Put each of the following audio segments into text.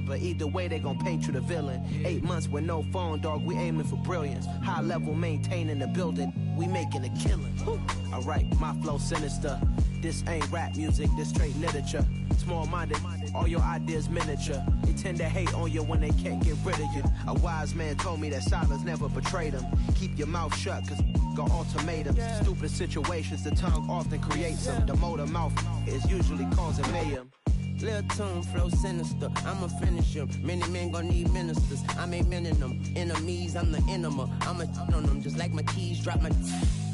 But either way, they gon' paint you the villain. 8 months with no phone, dog, we aiming for brilliance. High level, maintaining the building, we making a killing. Alright, my flow sinister. This ain't rap music, this straight literature. Small-minded, all your ideas miniature. They tend to hate on you when they can't get rid of you. A wise man told me that silence never betrayed him. Keep your mouth shut, cause got ultimatums. Stupid situations, the tongue often creates them. The motor mouth is usually causing mayhem. Lil' tune, flow sinister, I'ma finish him. Many men gon' need ministers, I ain't mending them. Enemies, I'm the enema, I'ma on them. Just like my keys, drop my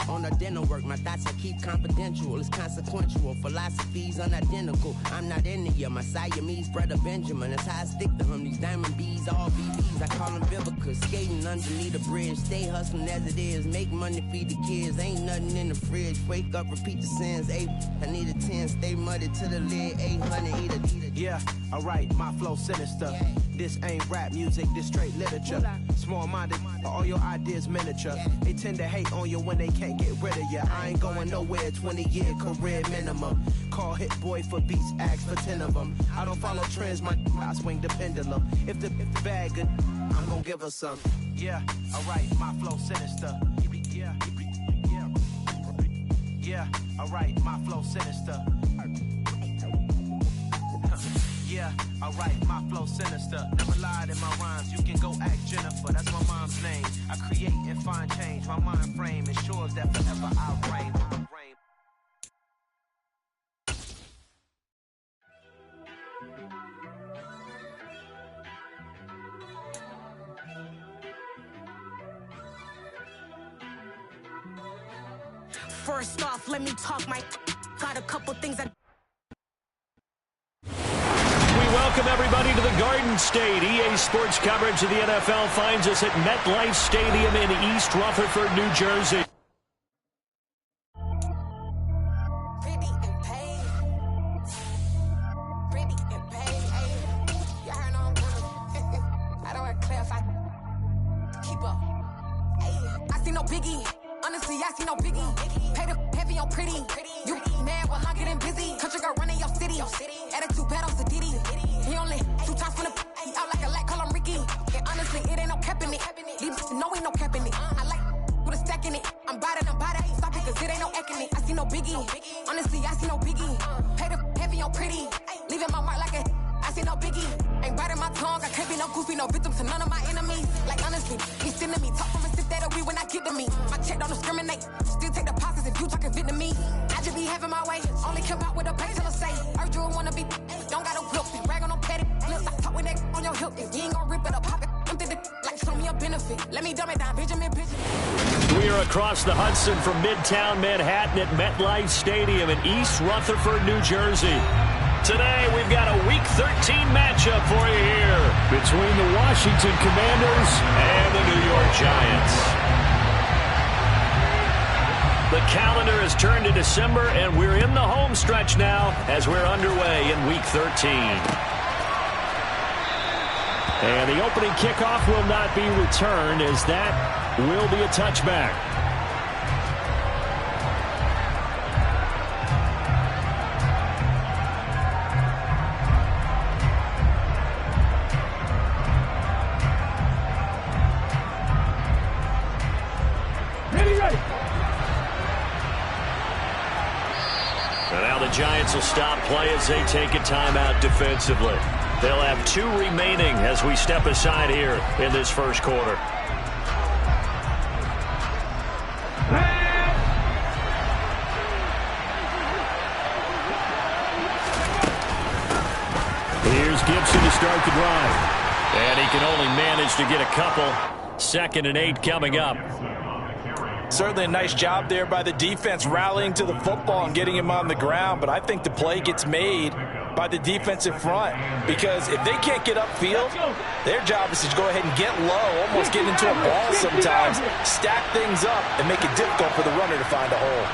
on the dinner work. My thoughts I keep confidential, it's consequential. Philosophies unidentical, I'm not into you. My Siamese brother Benjamin, that's how I stick to him. These diamond bees, all BBs, I call them Vivica. Skating underneath the bridge, stay hustling as it is. Make money, feed the kids, ain't nothing in the fridge. Wake up, repeat the sins, I need a 10, stay muddy to the lid, 800, eat a. Yeah, alright, my flow sinister. This ain't rap music, this straight literature. Small-minded, all your ideas miniature. They tend to hate on you when they can't get rid of you. I ain't going nowhere, 20-year career minimum. Call Hit Boy for beats, ask for 10 of them. I don't follow trends, I swing the pendulum. If the bag good, I'm gonna give her some. Yeah, alright, my flow sinister. Yeah, alright, my flow sinister. Yeah, alright, my flow sinister. Never lied in my rhymes, you can go ask Jennifer. That's my mom's name. I create and find change. My mind frame ensures that forever I'll reign. First off, let me talk my got a couple things I Welcome, everybody, to the Garden State. EA Sports coverage of the NFL finds us at MetLife Stadium in East Rutherford, New Jersey. I see no biggie. Honestly, I see no biggie. Pay the heavy on pretty. You mad while I'm getting busy. Country girl running your city. Attitude bad on Sadiddy. He only 2 times from the out like a light, call him Ricky. And honestly, it ain't no cap in it. Leave no ain't no cap in it. I like with a stack in it. I'm bad. Stop it, cause it ain't no acting it. I see no biggie. Honestly, I see no biggie. Pay the heavy on pretty. Leaving my mark like a I see no biggie. Ain't biting my tongue. I can't be no goofy, no victim to none of my enemies. Like honestly, he's sending me talk from a sip that we when I get to me. My check don't discriminate. Still take the pauses if you talking Vietnamese. I just be having my way. Only come out with a pay till I say. Urge you wanna be. Don't gotta whip. Brag on no petty. Look, I talk with that on your hip. If you ain't gon' rip it up, pop it. Empty the like show me a benefit. Let me dumb it down, Benjamin. We are across the Hudson from Midtown Manhattan at MetLife Stadium in East Rutherford, New Jersey. Today, we've got a Week 13 matchup for you here between the Washington Commanders and the New York Giants. The calendar has turned to December, and we're in the home stretch now as we're underway in Week 13. And the opening kickoff will not be returned, as that will be a touchback. Giants will stop play as they take a timeout defensively. They'll have 2 remaining as we step aside here in this first quarter. Here's Gibson to start the drive. And he can only manage to get a couple. 2nd and 8 coming up. Certainly a nice job there by the defense rallying to the football and getting him on the ground, but I think the play gets made by the defensive front because if they can't get upfield, their job is to go ahead and get low, almost get into a ball sometimes, stack things up, and make it difficult for the runner to find a hole.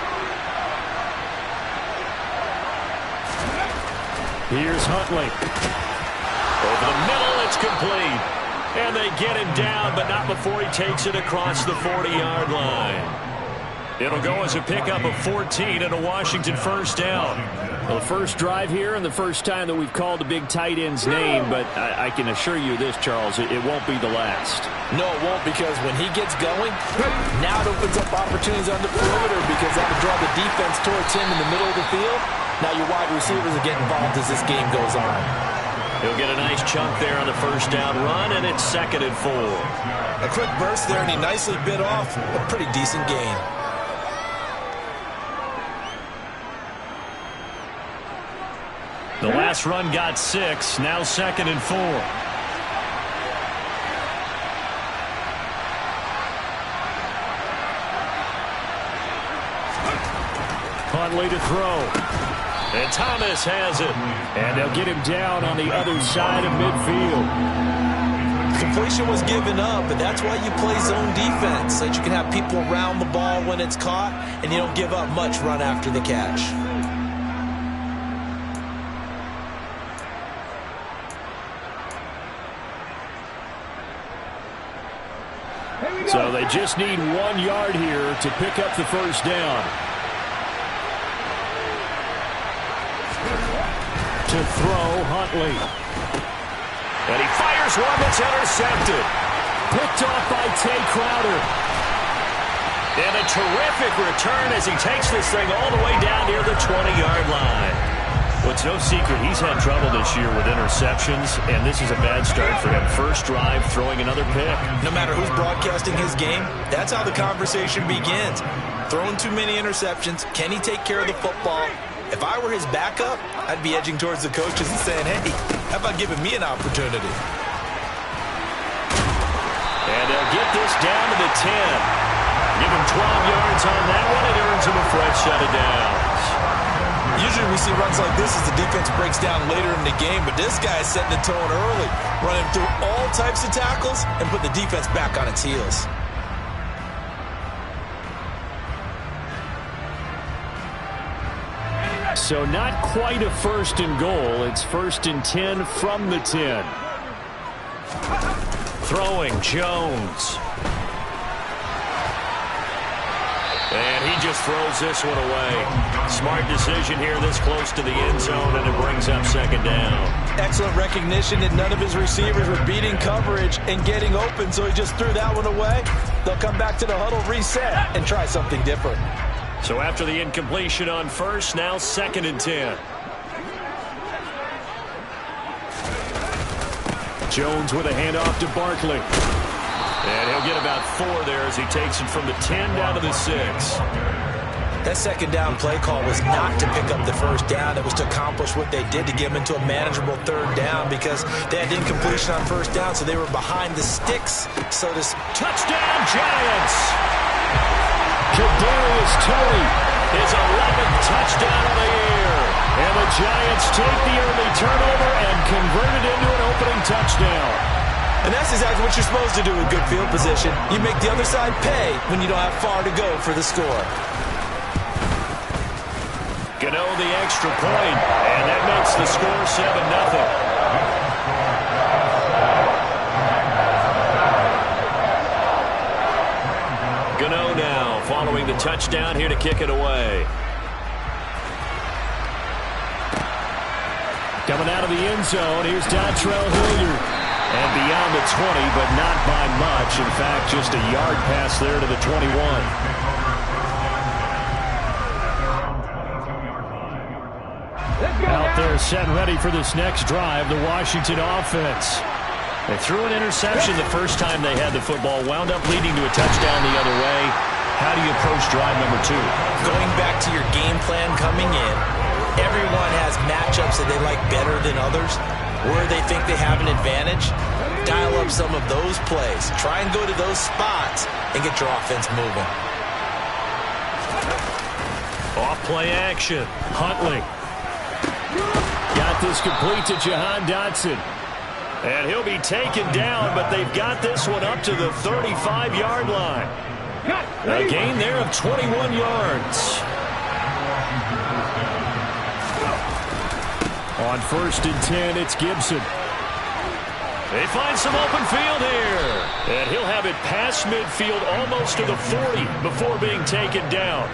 Here's Huntley. Over the middle, it's complete. And they get him down, but not before he takes it across the 40-yard line. It'll go as a pickup of 14 and a Washington first down. Well, the first drive here and the first time that we've called the big tight end's name, but I can assure you this, Charles, it won't be the last. No, it won't, because when he gets going, now it opens up opportunities on the perimeter because that'll draw the defense towards him in the middle of the field. Now your wide receivers will get involved as this game goes on. He'll get a nice chunk there on the first down run, and it's 2nd and 4. A quick burst there, and he nicely bit off a pretty decent gain. The last run got 6, now 2nd and 4. Huntley to throw. And Thomas has it. And they'll get him down on the other side of midfield. Completion was given up, but that's why you play zone defense, so that you can have people around the ball when it's caught, and you don't give up much run after the catch. So they just need 1 yard here to pick up the first down. To throw, Huntley. And he fires one that's intercepted. Picked off by Tay Crowder. And a terrific return as he takes this thing all the way down near the 20-yard line. Well, it's no secret he's had trouble this year with interceptions, and this is a bad start for him. First drive, throwing another pick. No matter who's broadcasting his game, that's how the conversation begins. Throwing too many interceptions. Can he take care of the football? If I were his backup, I'd be edging towards the coaches and saying, hey, how about giving me an opportunity? And they'll get this down to the 10. Give him 12 yards on that one. It earns him a fresh set of downs. Usually we see runs like this as the defense breaks down later in the game, but this guy is setting the tone early, running through all types of tackles and put the defense back on its heels. So not quite a 1st and goal. It's 1st and 10 from the 10. Throwing Jones. And he just throws this one away. Smart decision here this close to the end zone, and it brings up 2nd down. Excellent recognition that none of his receivers were beating coverage and getting open, so he just threw that one away. They'll come back to the huddle, reset, and try something different. So after the incompletion on first, now 2nd and 10. Jones with a handoff to Barkley. And he'll get about 4 there as he takes it from the 10 down to the 6. That 2nd down play call was not to pick up the first down. It was to accomplish what they did to get them into a manageable 3rd down because they had incompletion on first down, so they were behind the sticks. So this touchdown Giants! Kadarius Toney, his 11th touchdown of the year. And the Giants take the early turnover and convert it into an opening touchdown. And that's exactly what you're supposed to do with good field position. You make the other side pay when you don't have far to go for the score. Gano the extra point, and that makes the score 7-0. Gano now following the touchdown here to kick it away. Coming out of the end zone, here's Dontrell Hilliard. And beyond the 20, but not by much. In fact, just a yard pass there to the 21. Out there set and ready for this next drive, the Washington offense. They threw an interception the first time they had the football, wound up leading to a touchdown the other way. How do you approach drive number 2? Going back to your game plan coming in, everyone has matchups that they like better than others. Where they think they have an advantage, dial up some of those plays. Try and go to those spots and get your offense moving. Off play action. Huntley. Got this complete to Jahan Dotson. And he'll be taken down, but they've got this one up to the 35-yard line. A gain there of 21 yards. On 1st and 10, it's Gibson. They find some open field here. And he'll have it past midfield almost to the 40 before being taken down.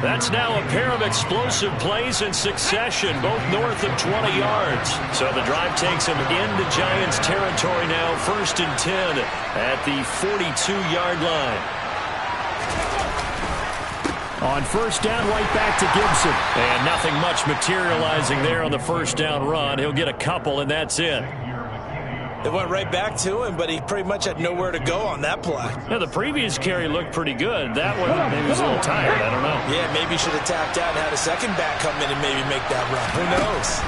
That's now a pair of explosive plays in succession, both north of 20 yards. So the drive takes him into Giants territory now, 1st and 10 at the 42-yard line. On 1st down, right back to Gibson. And nothing much materializing there on the 1st down run. He'll get a couple, and that's it. It went right back to him, but he pretty much had nowhere to go on that play. Yeah, the previous carry looked pretty good. That one, maybe was a little tired. I don't know. Yeah, maybe he should have tapped out and had a second back come in and maybe make that run. Who knows?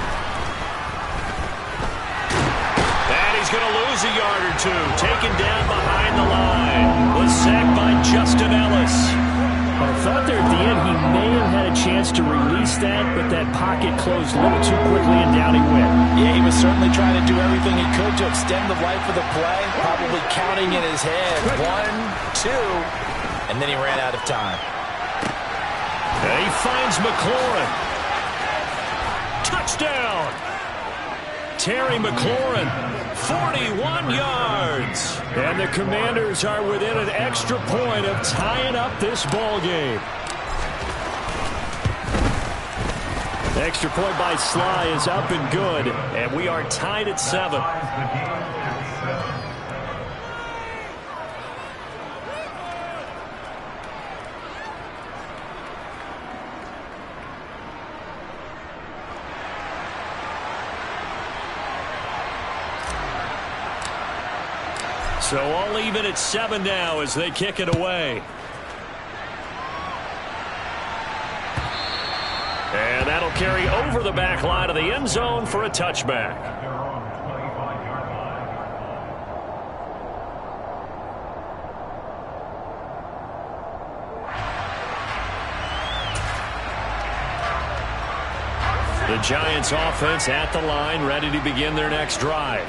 And he's going to lose a yard or two. Taken down behind the line. Was sacked by Justin Ellis. I thought there at the end he may have had a chance to release that, but that pocket closed a little too quickly and down he went. Yeah, he was certainly trying to do everything he could to extend the life of the play, probably counting in his head 1, 2, and then he ran out of time. And he finds McLaurin. Touchdown! Terry McLaurin, 41 yards. And the Commanders are within an extra point of tying up this ball game. The extra point by Sly is up and good, and we are tied at 7. So all even at 7 now as they kick it away. And that'll carry over the back line of the end zone for a touchback. The Giants offense at the line, ready to begin their next drive.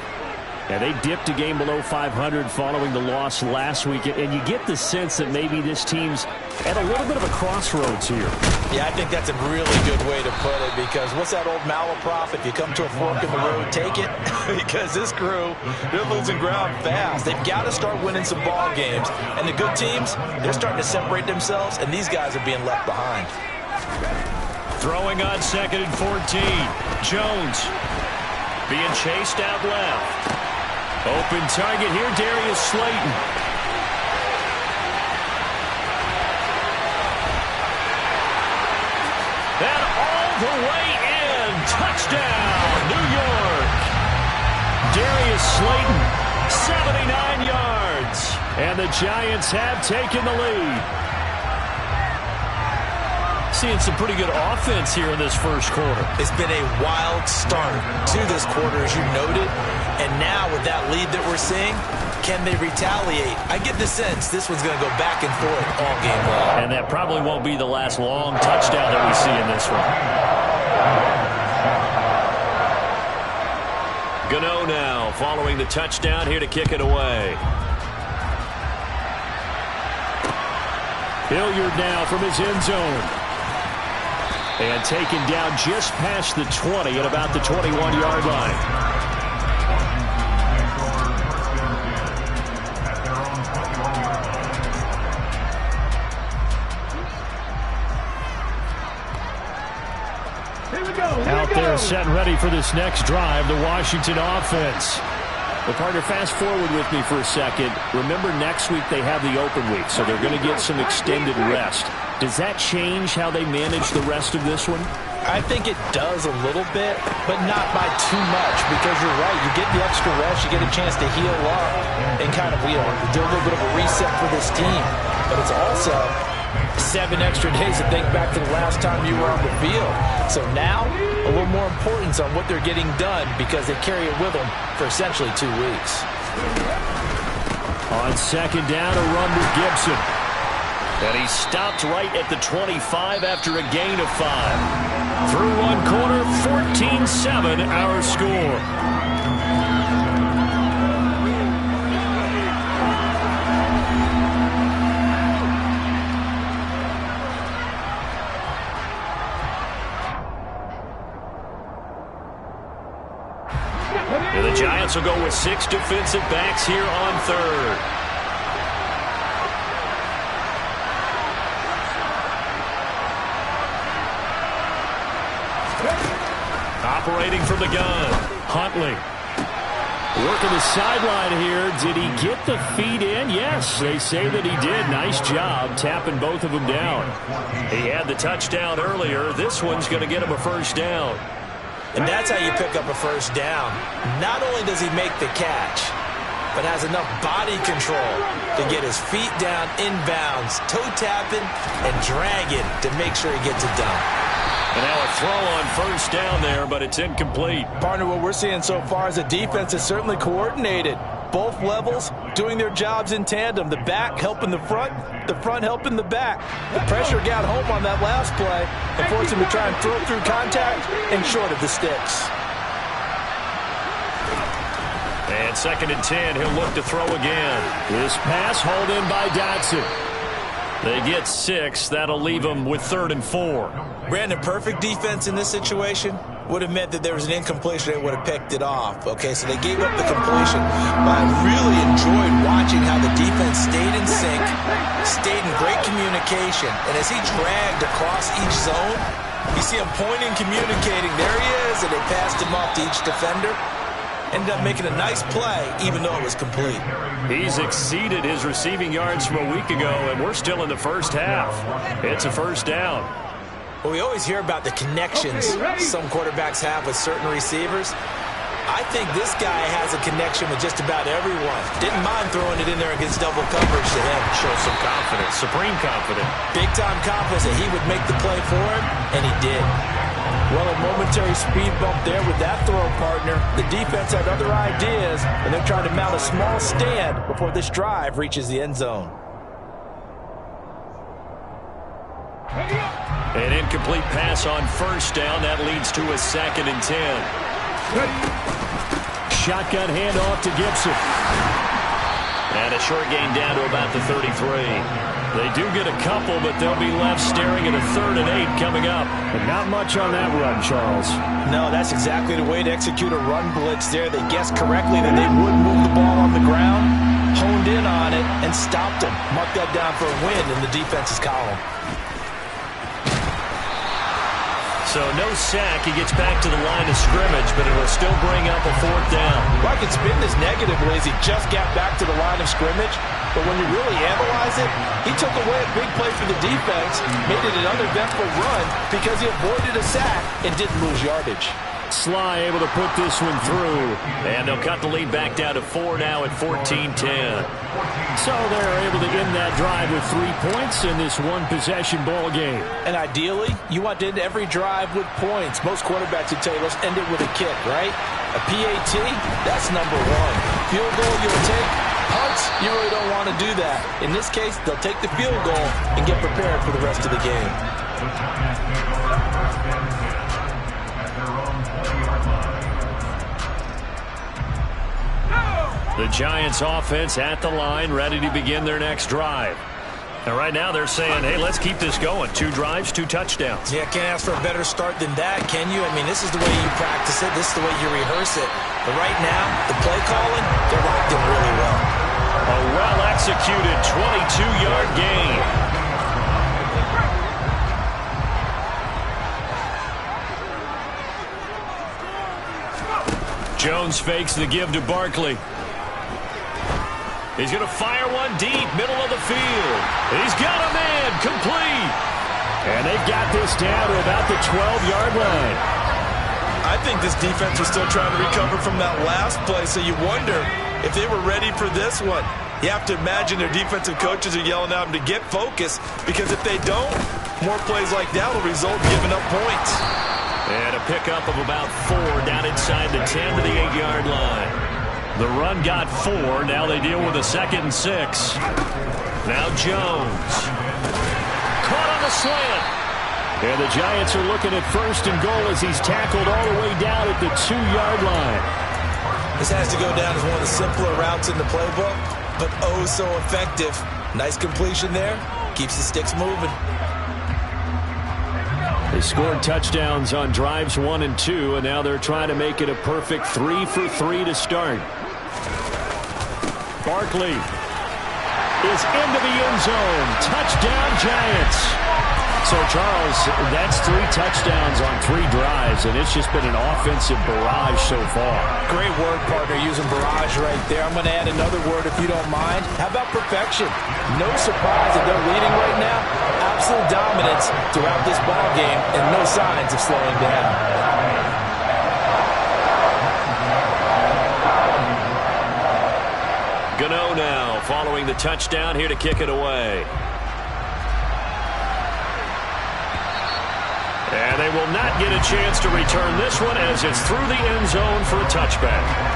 And they dipped a game below 500 following the loss last week. And you get the sense that maybe this team's at a little bit of a crossroads here. Yeah, I think that's a really good way to put it, because what's that old malaprop? If you come to a fork in the road, take it. Because this crew, they're losing ground fast. They've got to start winning some ball games. And the good teams, they're starting to separate themselves, and these guys are being left behind. Throwing on 2nd and 14. Jones being chased out left. Open target here, Darius Slayton. And all the way in. Touchdown, New York. Darius Slayton, 79 yards. And the Giants have taken the lead. Seeing some pretty good offense here in this first quarter. It's been a wild start to this quarter, as you noted. And now with that lead that we're seeing, can they retaliate? I get the sense this one's going to go back and forth all game long. And that probably won't be the last long touchdown that we see in this one. Gano now following the touchdown here to kick it away. Hilliard now from his end zone. And taken down just past the 20 at about the 21-yard line. Out there set and ready for this next drive, the Washington offense. Well, partner, fast forward with me for a second. Remember, next week they have the open week, so they're going to get some extended rest. Does that change how they manage the rest of this one? I think it does a little bit, but not by too much, because you're right. You get the extra rest, you get a chance to heal up and kind of do a little bit of a reset for this team. But it's also 7 extra days to think back to the last time you were on the field. So now, a little more importance on what they're getting done, because they carry it with them for essentially 2 weeks. On 2nd down, a run with Gibson. And he stopped right at the 25 after a gain of 5. Through one quarter, 14-7 our score. The Giants Giants will go with 6 defensive backs here on third. Operating from the gun, Huntley. Working the sideline here. Did he get the feet in? Yes, they say that he did. Nice job tapping both of them down. He had the touchdown earlier. This one's going to get him a first down. And that's how you pick up a first down. Not only does he make the catch, but has enough body control to get his feet down inbounds, toe tapping, and dragging to make sure he gets it done. And now a throw on first down there, but it's incomplete. Partner, what we're seeing so far is the defense is certainly coordinated. Both levels doing their jobs in tandem. The back helping the front helping the back. The pressure got home on that last play and forced him to try and throw through contact and short of the sticks. And 2nd and 10, he'll look to throw again. This pass hauled in by Dotson. They get 6. That'll leave them with 3rd and 4. Brandon, perfect defense in this situation would have meant that there was an incompletion. They would have picked it off. Okay, so they gave up the completion. But I really enjoyed watching how the defense stayed in sync, stayed in great communication. And as he dragged across each zone, you see him pointing, communicating. There he is, and they passed him off to each defender. Ended up making a nice play, even though it was complete. He's exceeded his receiving yards from a week ago, and we're still in the first half. It's a first down. Well, we always hear about the connections some quarterbacks have with certain receivers. I think this guy has a connection with just about everyone. Didn't mind throwing it in there against double coverage to him. Shows some confidence, supreme confidence. Big-time confidence that he would make the play for him, and he did. Well, a momentary speed bump there with that throw, partner. The defense had other ideas, and they're trying to mount a small stand before this drive reaches the end zone. An incomplete pass on first down. That leads to a 2nd and 10. Shotgun handoff to Gibson. And a short gain down to about the 33. They do get a couple, but they'll be left staring at a 3rd and 8 coming up. And not much on that run, Charles. No, that's exactly the way to execute a run blitz there. They guessed correctly that they would move the ball on the ground, honed in on it, and stopped them. Mark that down for a win in the defense's column. So no sack. He gets back to the line of scrimmage, but it'll still bring up a 4th down. Well, I could spin this negatively as he just got back to the line of scrimmage. But when you really analyze it, he took away a big play for the defense, made it an uneventful run because he avoided a sack and didn't lose yardage. Sly able to put this one through. And they'll cut the lead back down to 4 now at 14-10. So they're able to end that drive with 3 points in this one-possession ball game. And ideally, you want to end every drive with points. Most quarterbacks would tell you, let's end it with a kick, right? A PAT, that's number 1. Field goal you'll take. Punts, you really don't want to do that. In this case, they'll take the field goal and get prepared for the rest of the game. The Giants offense at the line, ready to begin their next drive. And right now they're saying, hey, let's keep this going. 2 drives, 2 touchdowns. Yeah, can't ask for a better start than that, can you? I mean, this is the way you practice it. This is the way you rehearse it. But right now, the play calling, they're locked in really well. A well-executed 22-yard gain. Jones fakes the give to Barkley. He's going to fire one deep, middle of the field. He's got a man, complete. And they've got this down to about the 12-yard line. I think this defense was still trying to recover from that last play, so you wonder if they were ready for this one. You have to imagine their defensive coaches are yelling at them to get focused, because if they don't, more plays like that will result in giving up points. And a pickup of about 4 down inside the 10 to the 8-yard line. The run got 4. Now they deal with a 2nd and 6. Now Jones. Caught on the slant. And the Giants are looking at 1st and goal as he's tackled all the way down at the 2-yard line. This has to go down as one of the simpler routes in the playbook, but oh so effective. Nice completion there. Keeps the sticks moving. They scored touchdowns on drives 1 and 2, and now they're trying to make it a perfect 3 for 3 to start. Barkley is into the end zone. Touchdown, Giants. So, Charles, that's 3 touchdowns on 3 drives, and it's just been an offensive barrage so far. Great word, partner, using barrage right there. I'm going to add another word if you don't mind. How about perfection? No surprise that they're leading right now. Absolute dominance throughout this ball game, and no signs of slowing down. Gano now following the touchdown here to kick it away. And they will not get a chance to return this one as it's through the end zone for a touchback.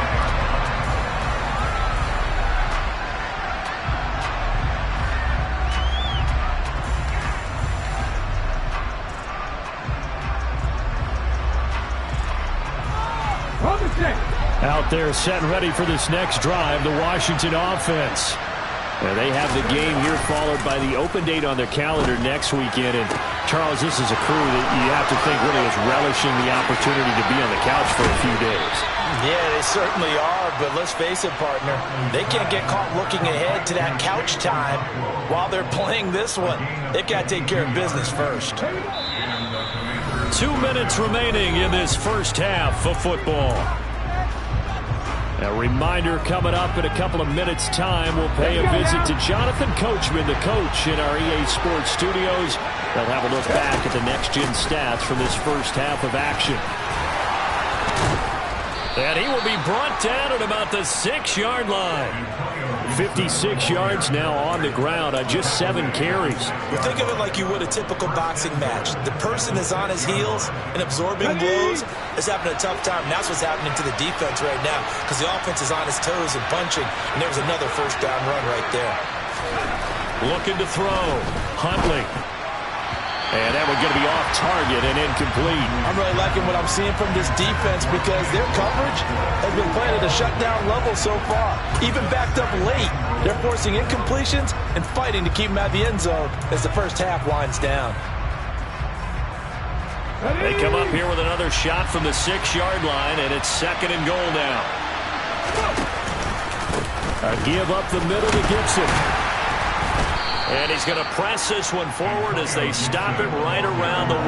Out there set and ready for this next drive, the Washington offense. And they have the game here followed by the open date on their calendar next weekend. And, Charles, this is a crew that you have to think really is relishing the opportunity to be on the couch for a few days. Yeah, they certainly are, but let's face it, partner. They can't get caught looking ahead to that couch time while they're playing this one. They've got to take care of business first. 2 minutes remaining in this first half of football. A reminder coming up in a couple of minutes' time. We'll pay a visit to Jonathan Coachman, the coach in our EA Sports studios. They'll have a look back at the next-gen stats from this first half of action. And he will be brought down at about the 6-yard line. 56 yards now on the ground on just 7 carries. Well, think of it like you would a typical boxing match. The person is on his heels and absorbing blows is having a tough time. And that's what's happening to the defense right now because the offense is on his toes and punching, and there's another first down run right there. Looking to throw. Huntley. And that one going to be off target and incomplete. I'm really liking what I'm seeing from this defense because their coverage has been playing at a shutdown level so far. Even backed up late, they're forcing incompletions and fighting to keep them out of the end zone as the first half winds down. They come up here with another shot from the 6-yard line, and it's 2nd and goal now. A give up the middle to Gibson. And he's going to press this one forward as they stop it right around the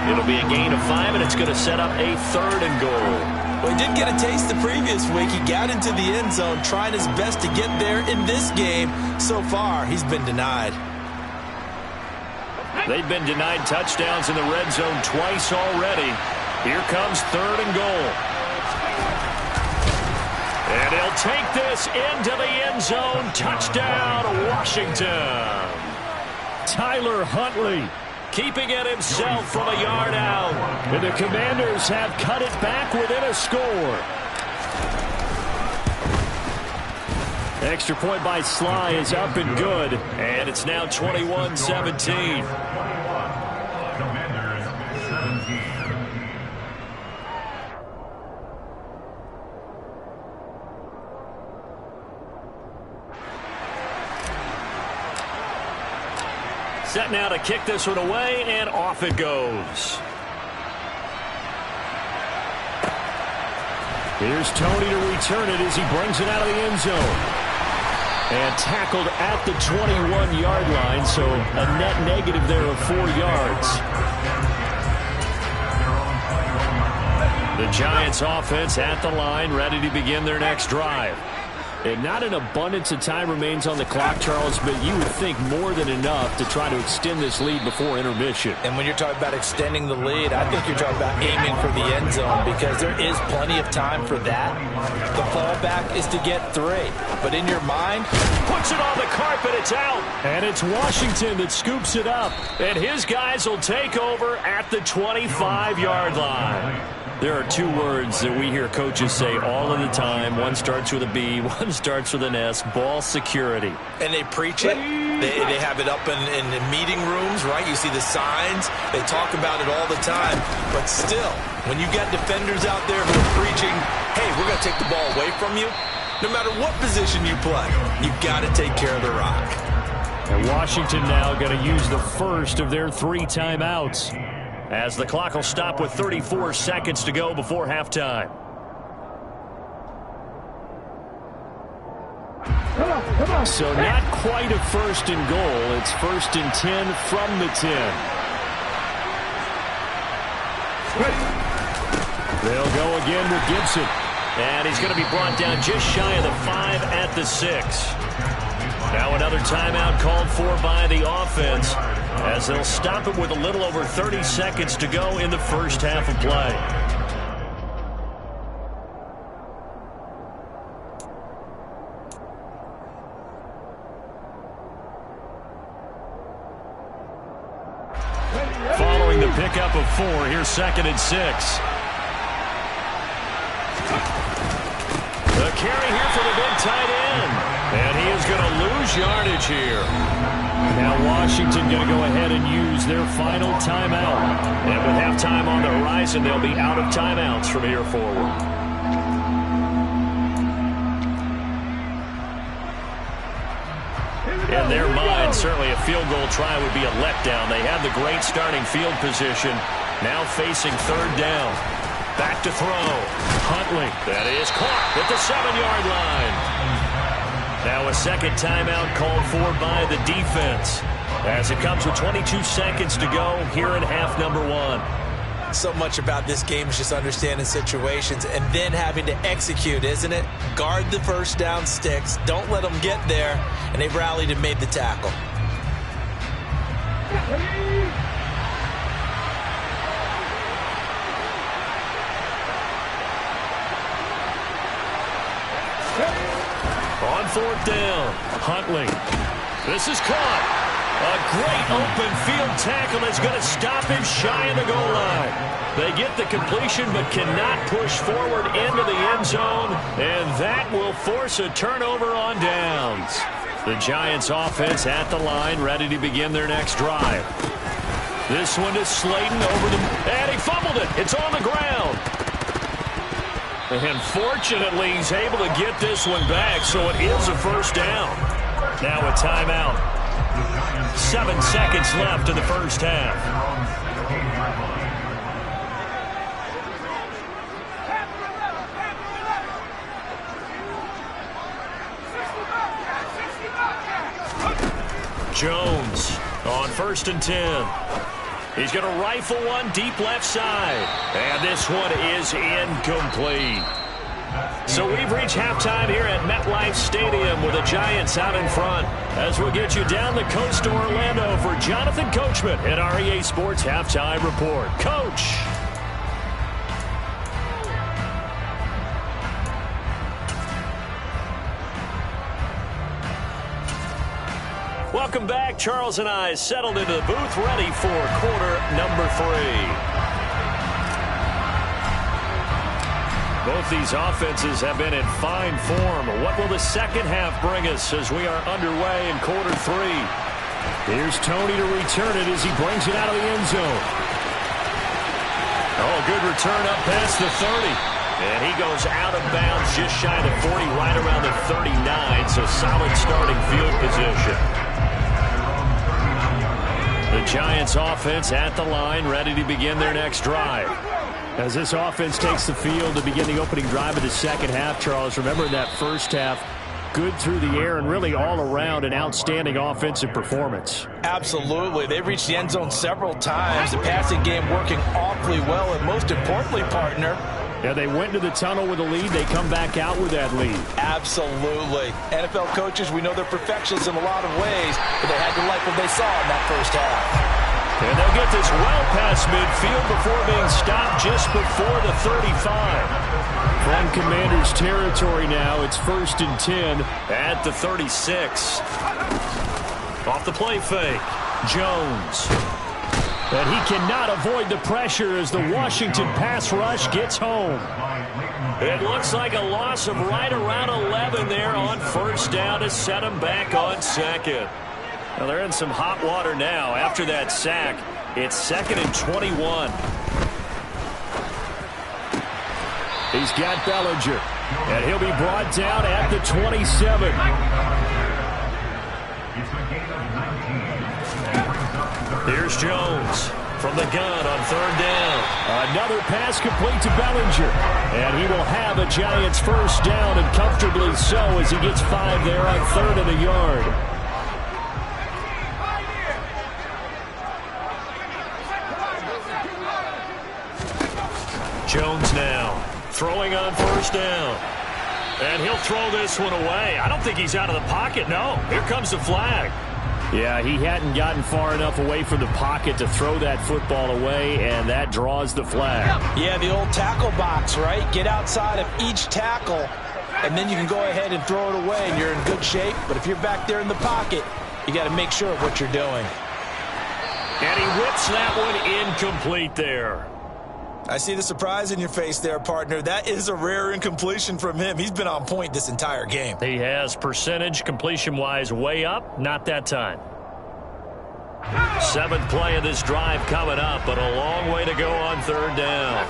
1. It'll be a gain of 5, and it's going to set up a 3rd and goal. Well, he did get a taste the previous week. He got into the end zone, trying his best to get there in this game. So far, he's been denied. They've been denied touchdowns in the red zone twice already. Here comes 3rd and goal. And he'll take this into the end zone. Touchdown, Washington. Tyler Huntley keeping it himself from a yard out. And the Commanders have cut it back within a score. Extra point by Sly is up and good. And it's now 21-17. Set now to kick this one away, and off it goes. Here's Tony to return it as he brings it out of the end zone. And tackled at the 21-yard line, so a net negative there of 4 yards. The Giants offense at the line, ready to begin their next drive. And not an abundance of time remains on the clock, Charles, but you would think more than enough to try to extend this lead before intermission. And when you're talking about extending the lead, I think you're talking about aiming for the end zone because there is plenty of time for that. The fallback is to get 3. But in your mind, puts it on the carpet, it's out. And it's Washington that scoops it up. And his guys will take over at the 25-yard line. There are 2 words that we hear coaches say all of the time. One starts with a B, one starts with an S, ball security. And they preach it. They have it up in meeting rooms, right? You see the signs. They talk about it all the time. But still, when you got defenders out there who are preaching, hey, we're going to take the ball away from you, no matter what position you play, you've got to take care of the rock. And Washington now going to use the first of their 3 timeouts. as the clock will stop with 34 seconds to go before halftime. So not quite a first and goal. It's first and 10 from the 10. They'll go again with Gibson. And he's going to be brought down just shy of the 5 at the 6. Now another timeout called for by the offense, as they'll stop it with a little over 30 seconds to go in the first half of play. Following the pickup of 4, here's 2nd and 6. The carry here for the big tight end. And he is going to lose yardage here. Now Washington going to go ahead and use their final timeout. And with halftime on the horizon, they'll be out of timeouts from here forward. In their mind, certainly a field goal try would be a letdown. They had the great starting field position. Now facing 3rd down. Back to throw. Huntley. That is caught at the 7-yard line. Now a second timeout called for by the defense, as it comes with 22 seconds to go here in half number 1. So much about this game is just understanding situations and then having to execute, isn't it? Guard the first down sticks. Don't let them get there. And they've rallied and made the tackle. On 4th down, Huntley. This is caught. A great open field tackle that's going to stop him shy of the goal line. They get the completion but cannot push forward into the end zone, and that will force a turnover on downs. The Giants offense at the line, ready to begin their next drive. This one is Slayton over the... And he fumbled it. It's on the ground. And fortunately, he's able to get this one back, so it is a first down. Now a timeout. 7 seconds left in the first half. Jones on 1st and 10. He's going to rifle one deep left side. And this one is incomplete. So we've reached halftime here at MetLife Stadium with the Giants out in front. As we'll get you down the coast to Orlando for Jonathan Coachman at our EA Sports Halftime Report. Coach. Welcome back. Charles and I settled into the booth, ready for quarter number 3. Both these offenses have been in fine form. What will the second half bring us as we are underway in quarter 3? Here's Tony to return it as he brings it out of the end zone. Oh, good return up past the 30. And he goes out of bounds just shy of the 40, right around the 39. So solid starting field position. The Giants offense at the line, ready to begin their next drive. As this offense takes the field to begin the opening drive of the second half, Charles, remember in that first half, good through the air and really all around an outstanding offensive performance. Absolutely. They reached the end zone several times. The passing game working awfully well, and most importantly, partner, yeah, they went into the tunnel with a lead. They come back out with that lead. Absolutely. NFL coaches, we know they're perfectionists in a lot of ways, but they had to like what they saw in that first half. And they'll get this well past midfield before being stopped just before the 35. From Commanders territory now, it's 1st and 10 at the 36. Off the play fake, Jones. And he cannot avoid the pressure as the Washington pass rush gets home. It looks like a loss of right around 11 there on 1st down to set him back on 2nd. Well, they're in some hot water now. After that sack, it's 2nd and 21. He's got Bellinger, and he'll be brought down at the 27. Here's Jones from the gun on third down. Another pass complete to Bellinger. And he will have a Giants first down, and comfortably so, as he gets 5 there on 3rd and a yard. Jones now throwing on first down. And he'll throw this one away. I don't think he's out of the pocket, no. Here comes the flag. Yeah, he hadn't gotten far enough away from the pocket to throw that football away, and that draws the flag. Yeah, the old tackle box, right? Get outside of each tackle, and then you can go ahead and throw it away, and you're in good shape. But if you're back there in the pocket, you got to make sure of what you're doing. And he whips that one incomplete there. I see the surprise in your face there, partner. That is a rare incompletion from him. He's been on point this entire game. He has percentage completion-wise way up. Not that time. 7th play of this drive coming up, but a long way to go on third down.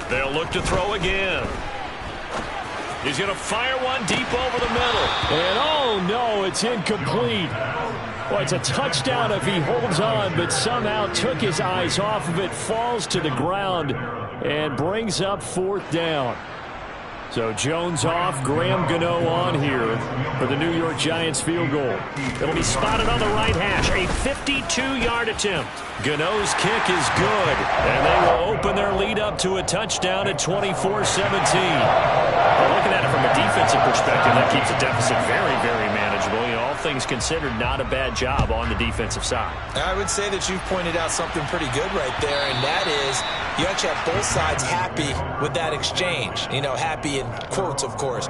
They'll look to throw again. He's going to fire one deep over the middle. And oh no, it's incomplete. Well, it's a touchdown if he holds on, but somehow took his eyes off of it, falls to the ground, and brings up 4th down. So Jones off, Graham Gano on here for the New York Giants field goal. It'll be spotted on the right hash, a 52-yard attempt. Gano's kick is good, and they will open their lead up to a touchdown at 24-17. Well, looking at it from a defensive perspective, that keeps the deficit very, very manageable. You know, all things considered, not a bad job on the defensive side. I would say that you've pointed out something pretty good right there, and that is you actually have both sides happy with that exchange. You know, happy in quotes, of course.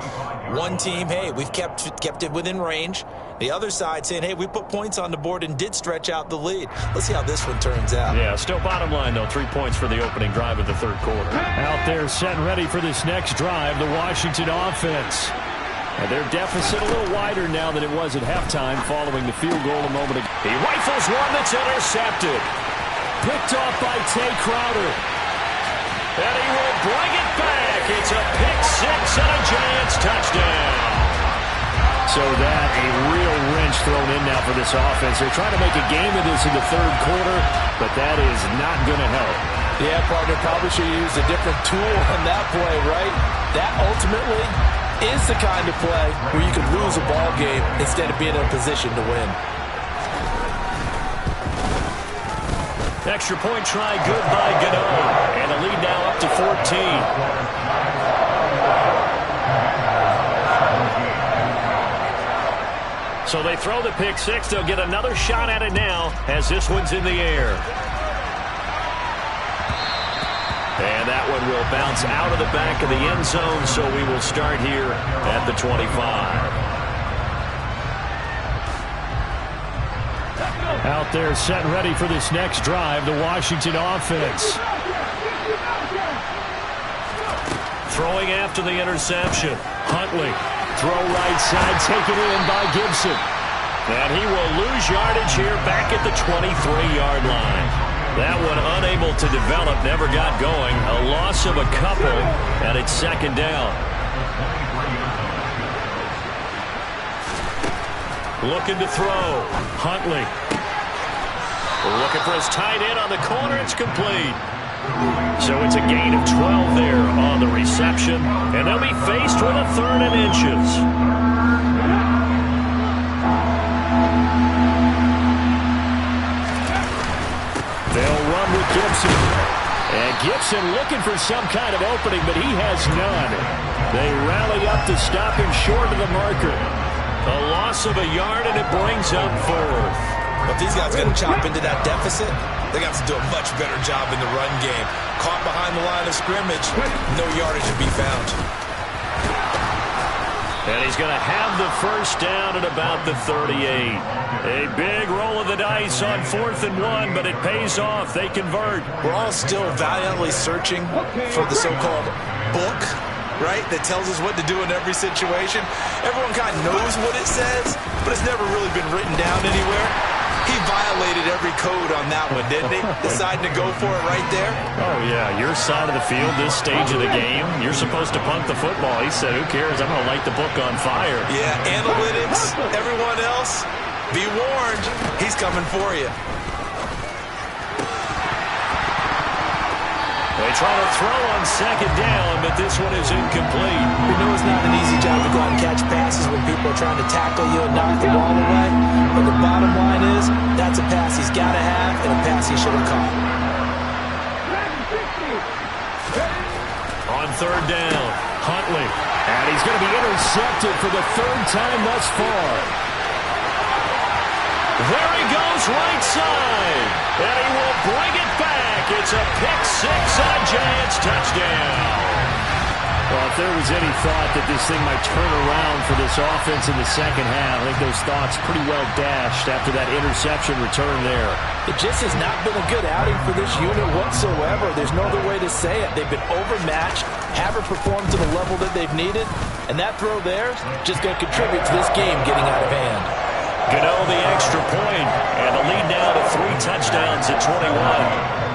One team, hey, we've kept it within range. The other side saying, hey, we put points on the board and did stretch out the lead. Let's see how this one turns out. Yeah, still bottom line, though, 3 points for the opening drive of the third quarter. Out there set and ready for this next drive, the Washington offense. And their deficit a little wider now than it was at halftime following the field goal a moment ago. He rifles one that's intercepted. Picked off by Tay Crowder. And he will bring it back. It's a pick 6 and a Giants touchdown. So that a real wrench thrown in now for this offense. They're trying to make a game of this in the third quarter, but that is not going to help. Yeah, partner, probably should have used a different tool on that play, right? That ultimately is the kind of play where you could lose a ball game instead of being in a position to win. Extra point try good by Gano. And the lead now up to 14. So they throw the pick 6. They'll get another shot at it now as this one's in the air. And that one will bounce out of the back of the end zone, so we will start here at the 25. Out there set and ready for this next drive, the Washington offense. Throwing after the interception. Huntley. Throw right side, taken in by Gibson. And he will lose yardage here back at the 23-yard line. That one unable to develop, never got going. A loss of a couple, and it's 2nd down. Looking to throw. Huntley. Looking for his tight end on the corner. It's complete. So it's a gain of 12 there on the reception, and they'll be faced with a 3rd and inches. They'll run with Gibson. And Gibson looking for some kind of opening, but he has none. They rally up to stop him short of the marker. A loss of a yard, and it brings up 4th. But these guys going to chop into that deficit, they're going to have to do a much better job in the run game. Caught behind the line of scrimmage, no yardage to be found. And he's going to have the first down at about the 38. A big roll of the dice on 4th and 1, but it pays off. They convert. We're all still valiantly searching for the so-called book, right, that tells us what to do in every situation. Everyone kind of knows what it says, but it's never really been written down anywhere. He violated every code on that one, didn't he? Deciding to go for it right there. Oh, yeah. Your side of the field, this stage of the game, you're supposed to punt the football. He said, who cares? I'm going to light the book on fire. Yeah, analytics, everyone else, be warned. He's coming for you. They try to throw on second down, but this one is incomplete. We know it's not an easy job to go out and catch passes when people are trying to tackle you and knock the ball away. But the bottom line is, that's a pass he's got to have and a pass he should have caught. On third down, Huntley. And he's going to be intercepted for the third time thus far. There he goes right side. And he will bring it back. It's a pick six and a Giants touchdown. Well, if there was any thought that this thing might turn around for this offense in the second half, I think those thoughts pretty well dashed after that interception return there. It just has not been a good outing for this unit whatsoever. There's no other way to say it. They've been overmatched, haven't performed to the level that they've needed, and that throw there is just going to contribute to this game getting out of hand. Gano the extra point, and the lead now to 3 touchdowns at 21.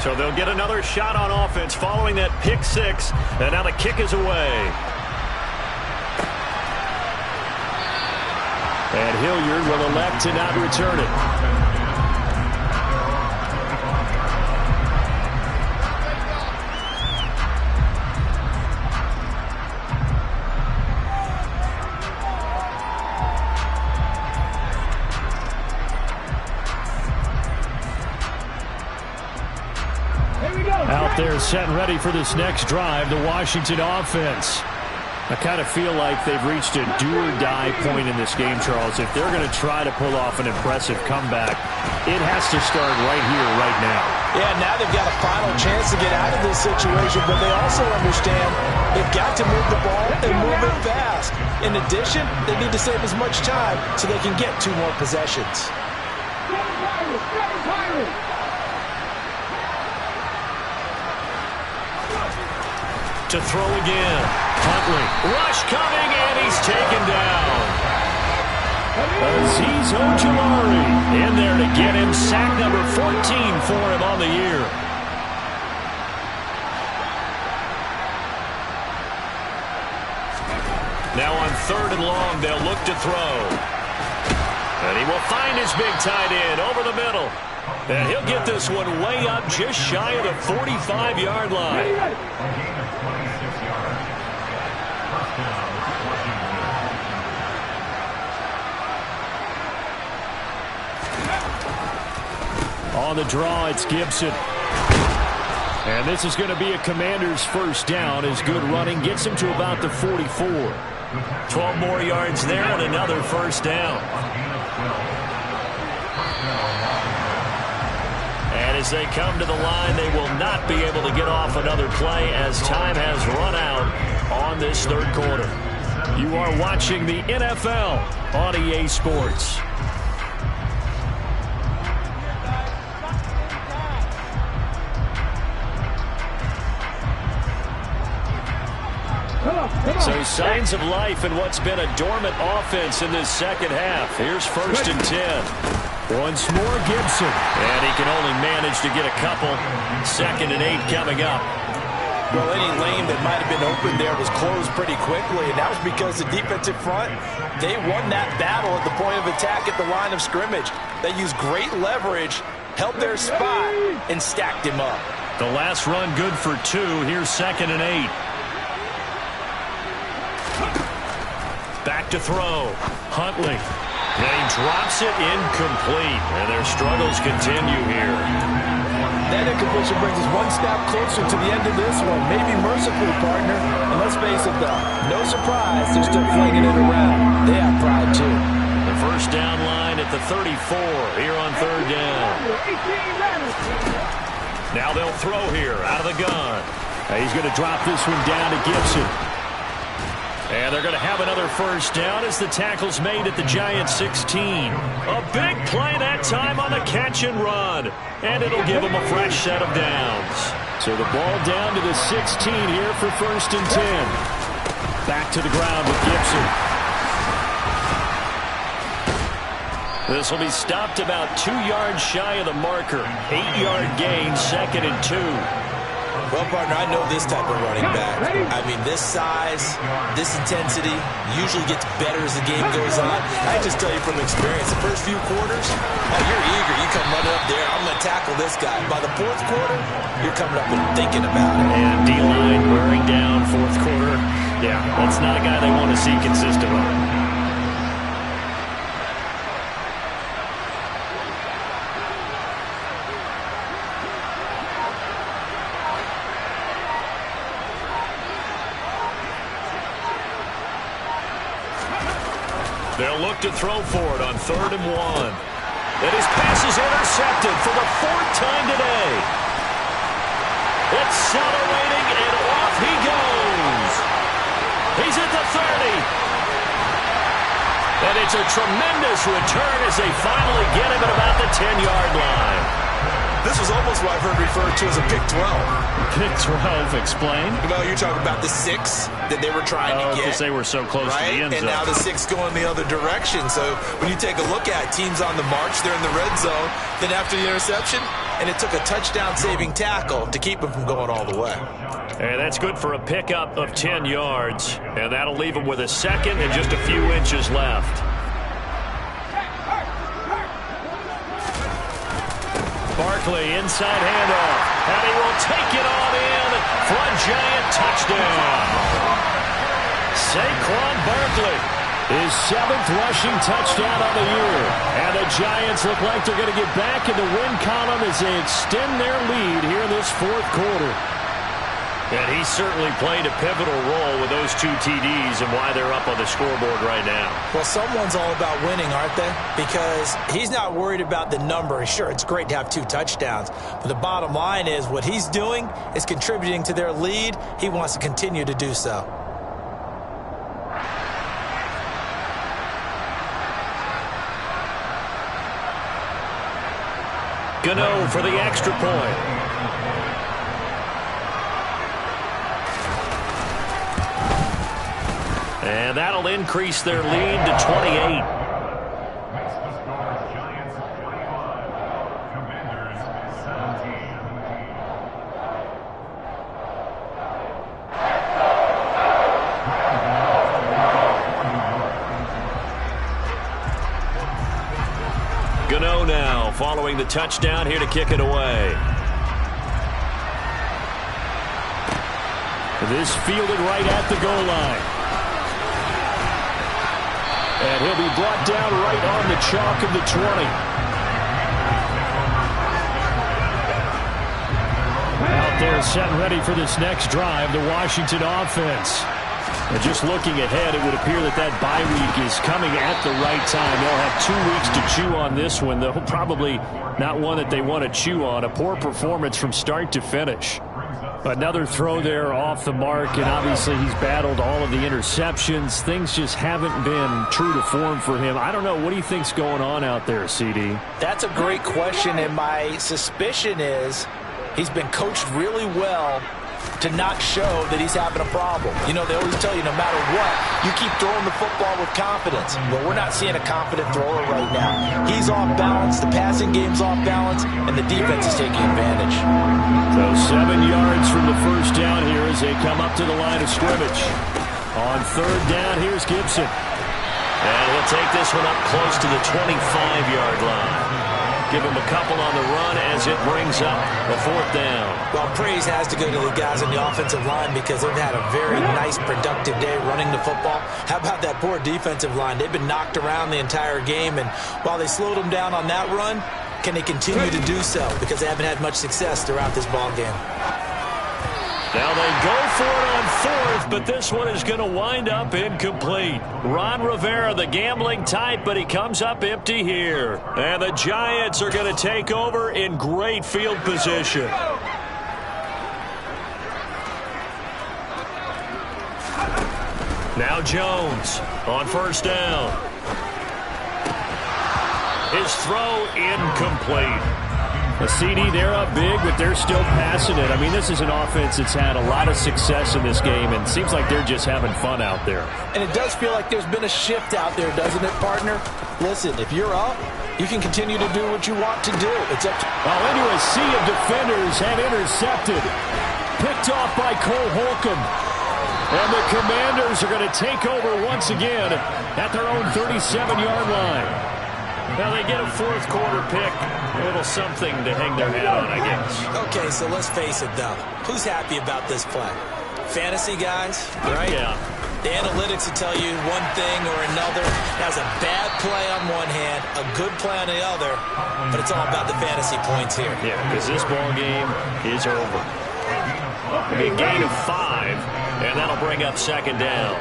So they'll get another shot on offense following that pick six, and now the kick is away. And Hilliard will elect to not return it. Out there set and ready for this next drive, the Washington offense. I kind of feel like they've reached a do-or-die point in this game, Charles. If they're going to try to pull off an impressive comeback, it has to start right here, right now. Yeah, now they've got a final chance to get out of this situation, but they also understand they've got to move the ball and move it fast. In addition, they need to save as much time so they can get 2 more possessions. To throw again. Huntley. Rush coming, and he's taken down. Azeez Ojulari in there to get him. Sack number 14 for him on the year. Now on 3rd and long, they'll look to throw. And he will find his big tight end over the middle. And he'll get this one way up just shy of the 45-yard line. On the draw, it's Gibson. And this is going to be a Commander's first down as good running gets him to about the 44. 12 more yards there and another first down. And as they come to the line, they will not be able to get off another play as time has run out on this 3rd quarter. You are watching the NFL on EA Sports. So signs of life in what's been a dormant offense in this second half. Here's 1st and 10. Once more Gibson. And he can only manage to get a couple. 2nd and 8 coming up. Well, any lane that might have been open there was closed pretty quickly, and that was because the defensive front, they won that battle at the point of attack at the line of scrimmage. They used great leverage, held their spot, and stacked him up. The last run good for 2. Here's 2nd and 8. Back to throw. Huntley. And he drops it incomplete. And their struggles continue here. That incompletion brings us one step closer to the end of this one. Maybe mercifully, partner. And let's face it, though. No surprise, they're still flinging it around. They have pride, too. The first down line at the 34 here on 3rd down. Now they'll throw here out of the gun. He's going to drop this one down to Gibson. And they're going to have another first down as the tackle's made at the Giants 16. A big play that time on the catch and run. And it'll give them a fresh set of downs. So the ball down to the 16 here for 1st and 10. Back to the ground with Gibson. This will be stopped about 2 yards shy of the marker. 8-yard gain, 2nd and 2. Well, partner, I know this type of running back. I mean, this size, this intensity usually gets better as the game goes on. I just tell you from experience, the first few quarters, you're eager. You come running up there, I'm going to tackle this guy. By the 4th quarter, you're coming up and thinking about it. And D-line wearing down 4th quarter. Yeah, that's not a guy they want to see consistently. They'll look to throw for it on 3rd and 1. And his pass is intercepted for the 4th time today. Accelerating, and off he goes. He's at the 30. And it's a tremendous return as they finally get him at about the 10-yard line. This was almost what I've heard referred to as a pick 12. Pick 12, explain. Well, you're talking about the 6 that they were trying to get. Because they were so close to the end zone. And now the 6 going the other direction. So when you take a look at teams on the march, they're in the red zone. Then after the interception, and it took a touchdown-saving tackle to keep them from going all the way. And that's good for a pickup of 10 yards. And that'll leave them with a 2nd and just a few inches left. Barkley, inside handoff, and he will take it on in for a Giant touchdown. Saquon Barkley, his 7th rushing touchdown on the year. And the Giants look like they're going to get back in the win column as they extend their lead here in this 4th quarter. And he certainly played a pivotal role with those 2 TDs and why they're up on the scoreboard right now. Well, someone's all about winning, aren't they? Because he's not worried about the number. Sure, it's great to have 2 touchdowns. But the bottom line is what he's doing is contributing to their lead. He wants to continue to do so. Gano for the extra point. And that'll increase their lead to 28. Gano now following the touchdown here to kick it away. This fielded right at the goal line. And he'll be brought down right on the chalk of the 20. Out there set and ready for this next drive, the Washington offense. And just looking ahead, it would appear that that bye week is coming at the right time. They'll have 2 weeks to chew on this one, though probably not one that they want to chew on. A poor performance from start to finish. Another throw there off the mark, and obviously he's battled all of the interceptions. Things just haven't been true to form for him. I don't know. What do you think's going on out there, CD? That's a great question, and my suspicion is he's been coached really well to not show that he's having a problem. You know, they always tell you no matter what, you keep throwing the football with confidence. Well, we're not seeing a confident thrower right now. He's off balance, the passing game's off balance, and the defense is taking advantage. So 7 yards from the first down here as they come up to the line of scrimmage. On 3rd down, here's Gibson. And he'll take this one up close to the 25-yard line. Give him a couple on the run as it brings up the 4th down. Well, praise has to go to the guys on the offensive line because they've had a very nice, productive day running the football. How about that poor defensive line? They've been knocked around the entire game, and while they slowed them down on that run, can they continue to do so? Because they haven't had much success throughout this ball game. Now they go for it on 4th, but this one is going to wind up incomplete. Ron Rivera, the gambling type, but he comes up empty here. And the Giants are going to take over in great field position. Now Jones on 1st down. His throw incomplete. A CD, they're up big, but they're still passing it. I mean, this is an offense that's had a lot of success in this game, and it seems like they're just having fun out there. And it does feel like there's been a shift out there, doesn't it, partner? Listen, if you're up, you can continue to do what you want to do. It's up to... Well, into a sea of defenders and intercepted. Picked off by Cole Holcomb. And the Commanders are going to take over once again at their own 37-yard line. Now they get a fourth quarter pick. A little something to hang their hat on, I guess. Okay, so let's face it, though. Who's happy about this play? Fantasy guys, right? Yeah. The analytics will tell you one thing or another. That's a bad play on one hand, a good play on the other, but it's all about the fantasy points here. Yeah, because this ball game is over. It'll be a gain of 5, and that'll bring up second down.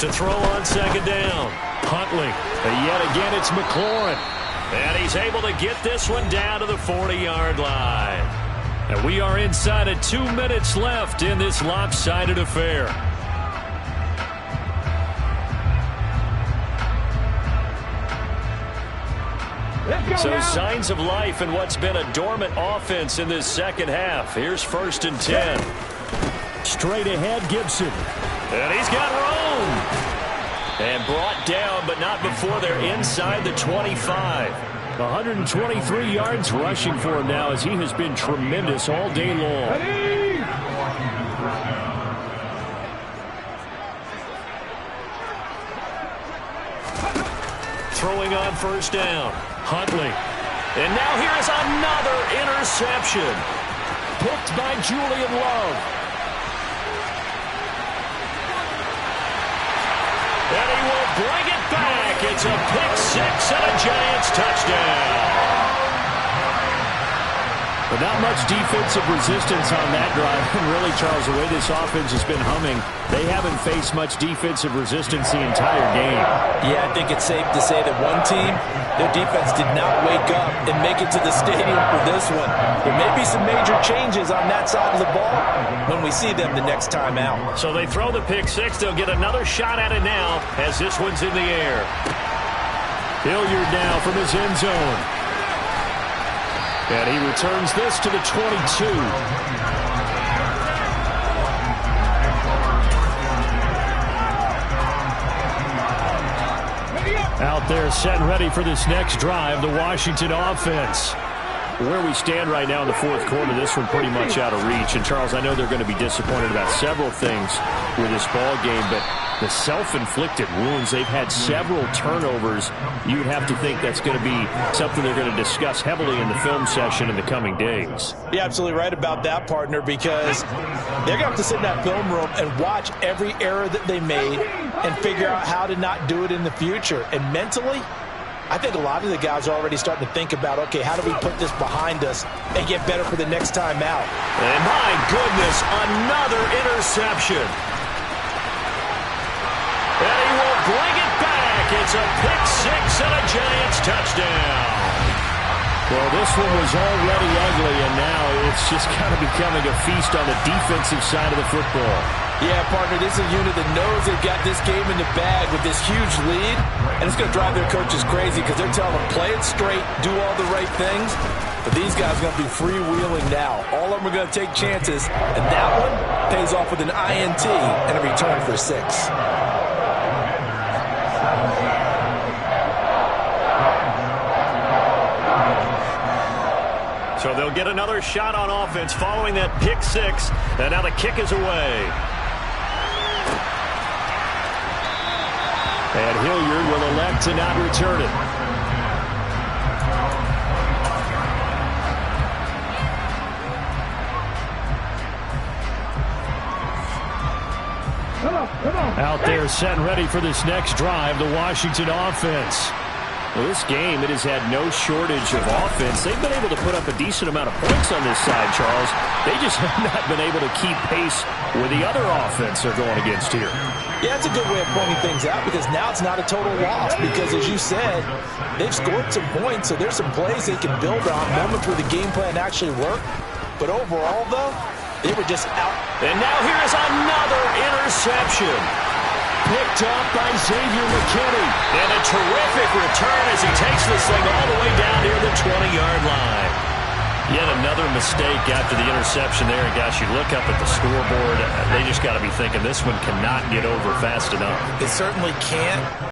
To throw on second down, Huntley. And yet again, it's McLaurin. And he's able to get this one down to the 40-yard line. And we are inside of 2 minutes left in this lopsided affair. So signs of life in what's been a dormant offense in this second half. Here's 1st and 10. Straight ahead, Gibson. And he's got room. And brought down, but not before they're inside the 25. 123 yards rushing for him now as he has been tremendous all day long. Throwing on first down. Huntley. And now here's another interception. Picked by Julian Love. And he will bring it back. It's a pick-6 and a Giants touchdown. But not much defensive resistance on that drive. And really, Charles, the way this offense has been humming, they haven't faced much defensive resistance the entire game. Yeah, I think it's safe to say that one team, their defense did not wake up and make it to the stadium for this one. There may be some major changes on that side of the ball when we see them the next time out. So they throw the pick-6. They'll get another shot at it now as this one's in the air. Hilliard now from his end zone. And he returns this to the 22. Out there set and ready for this next drive, the Washington offense. Where we stand right now in the fourth quarter, this one pretty much out of reach. And, Charles, I know they're going to be disappointed about several things with this ball game, but the self-inflicted wounds, they've had several turnovers. You'd have to think that's going to be something they're going to discuss heavily in the film session in the coming days. You're absolutely right about that, partner, because they're going to have to sit in that film room and watch every error that they made and figure out how to not do it in the future. And mentally, I think a lot of the guys are already starting to think about, okay, how do we put this behind us and get better for the next time out? And my goodness, another interception. And he will bring it back. It's a pick-6 and a Giants touchdown. Well, this one was already ugly, and now it's just kind of becoming a feast on the defensive side of the football. Yeah, partner, this is a unit that knows they've got this game in the bag with this huge lead, and it's going to drive their coaches crazy because they're telling them, play it straight, do all the right things. But these guys are going to be freewheeling now. All of them are going to take chances, and that one pays off with an INT and a return for 6. So they'll get another shot on offense following that pick-6, and now the kick is away. And Hilliard will elect to not return it. Out there set and ready for this next drive, the Washington offense. Well, this game, it has had no shortage of offense. They've been able to put up a decent amount of points on this side, Charles. They just have not been able to keep pace with the other offense they're going against here. Yeah, it's a good way of pointing things out because now it's not a total loss because, as you said, they've scored some points, so there's some plays they can build on, moments where the game plan actually worked. But overall, though, they were just out. And now here's another interception. picked off by Xavier McKinney. And a terrific return as he takes this thing all the way down near the 20-yard line. Yet another mistake after the interception there. And, gosh, you look up at the scoreboard, they just got to be thinking this one cannot get over fast enough. It certainly can't.